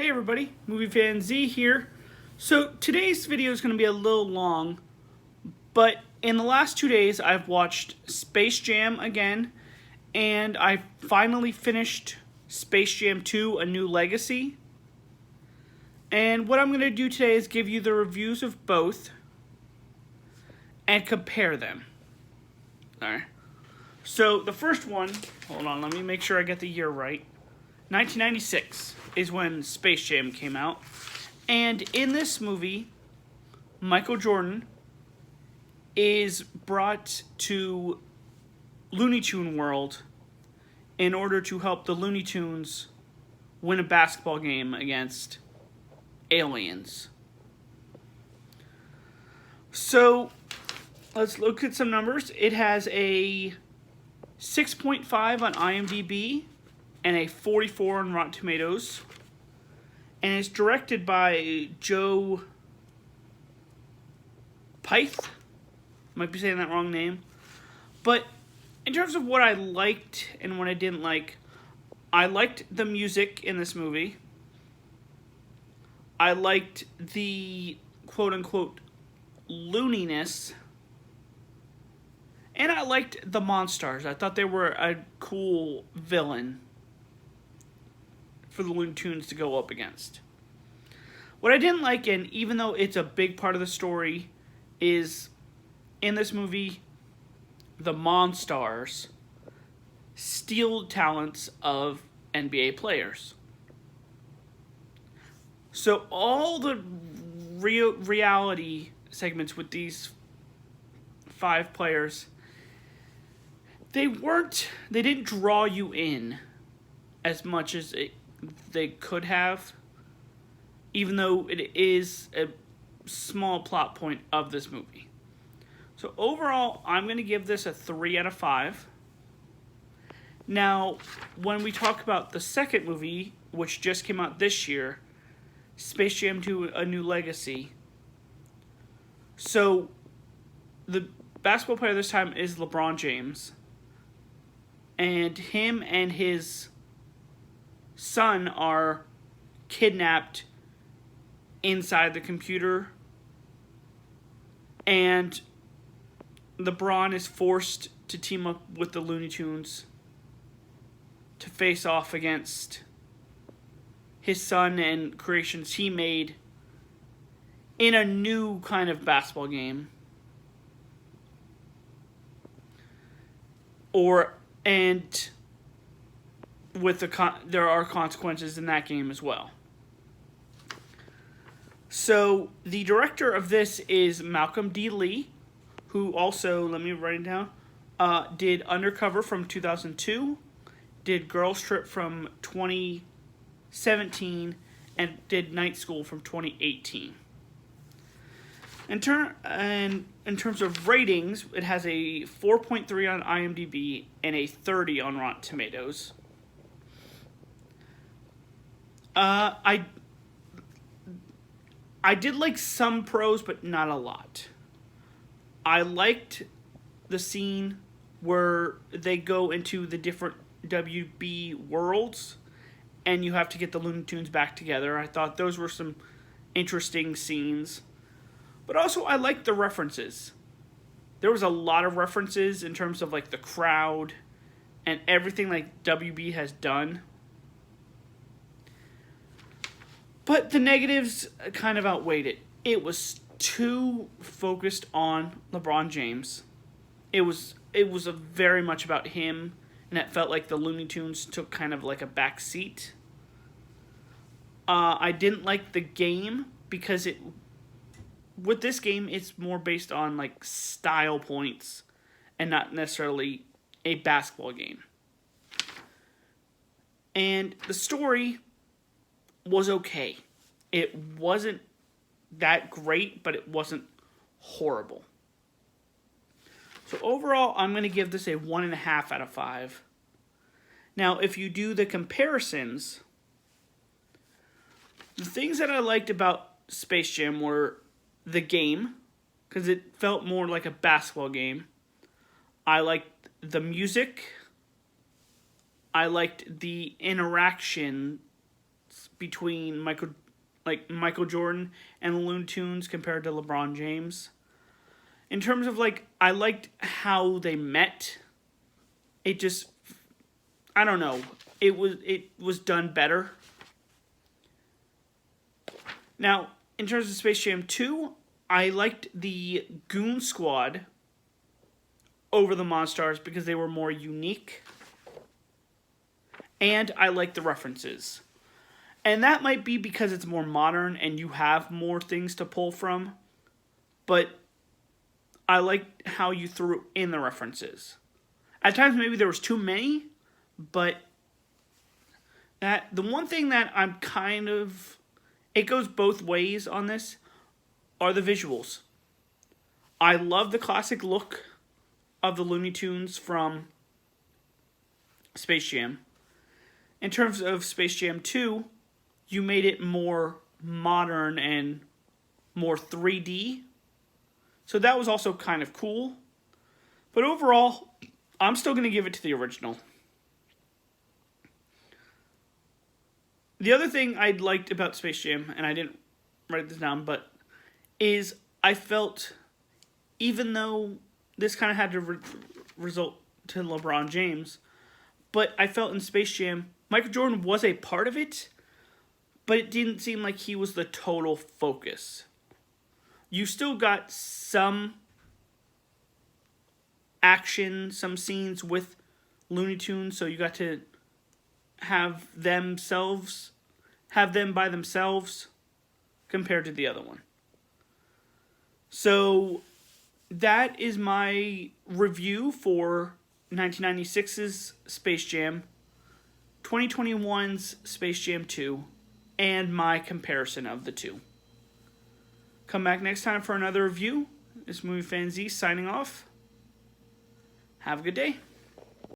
Hey everybody, Movie Fan Z here. So today's video is going to be a little long, but in the last 2 days I've watched Space Jam again, and I finally finished Space Jam 2: A New Legacy. And what I'm going to do today is give you the reviews of both and compare them. Alright. So the first one, hold on, let me make sure I get the year right. 1996 is when Space Jam came out. And in this movie, Michael Jordan is brought to Looney Tune World in order to help the Looney Tunes win a basketball game against aliens. So, let's look at some numbers. It has a 6.5 on IMDb and a 44 on Rotten Tomatoes. And it's directed by Joe Pyth. Might be saying that wrong name. But in terms of what I liked and what I didn't like, I liked the music in this movie. I liked the quote-unquote looniness. And I liked the Monstars. I thought they were a cool villain for the Looney Tunes to go up against. What I didn't like, and even though it's a big part of the story, is in this movie, the Monstars steal talents of NBA players. So all the reality segments with these 5 players, they didn't draw you in as much as they could have, even though it is a small plot point of this movie. So overall, I'm going to give this a 3 out of 5. Now, when we talk about the second movie, which just came out this year, Space Jam 2: A New Legacy. So, the basketball player this time is LeBron James. And him and his son are kidnapped inside the computer, and LeBron is forced to team up with the Looney Tunes to face off against his son and creations he made in a new kind of basketball game. There are consequences in that game as well. So, the director of this is Malcolm D. Lee, who also, let me write it down, did Undercover from 2002, did Girls Trip from 2017, and did Night School from 2018. In terms of ratings, it has a 4.3 on IMDb and a 30 on Rotten Tomatoes. I did like some pros, but not a lot. I liked the scene where they go into the different WB worlds, and you have to get the Looney Tunes back together. I thought those were some interesting scenes. But also, I liked the references. There was a lot of references in terms of like the crowd and everything like WB has done. But the negatives kind of outweighed it. It was too focused on LeBron James. It was very much about him, and it felt like the Looney Tunes took kind of like a back seat. I didn't like the game because with this game, it's more based on like style points and not necessarily a basketball game. And the story was okay. It wasn't that great, but it wasn't horrible. So overall, I'm going to give this a 1.5 out of 5. Now, if you do the comparisons, the things that I liked about Space Jam were the game, because it felt more like a basketball game. I liked the music. I liked the interaction between Michael Jordan and the Looney Tunes compared to LeBron James. In terms of I liked how they met. It just, I don't know. It was done better. Now, in terms of Space Jam 2, I liked the Goon Squad over the Monstars because they were more unique. And I liked the references. And that might be because it's more modern and you have more things to pull from. But I liked how you threw in the references. At times maybe there was too many, but the one thing that I'm kind of, it goes both ways on this, are the visuals. I love the classic look of the Looney Tunes from Space Jam. In terms of Space Jam 2, you made it more modern and more 3D. So that was also kind of cool. But overall, I'm still going to give it to the original. The other thing I liked about Space Jam, and I didn't write this down, but is I felt, even though this kind of had to result to LeBron James, but I felt in Space Jam, Michael Jordan was a part of it, but it didn't seem like he was the total focus. You still got some action, some scenes with Looney Tunes, so you got to have them by themselves compared to the other one. So that is my review for 1996's Space Jam, 2021's Space Jam 2, and my comparison of the two. Come back next time for another review. This Movie Fan Z signing off. Have a good day.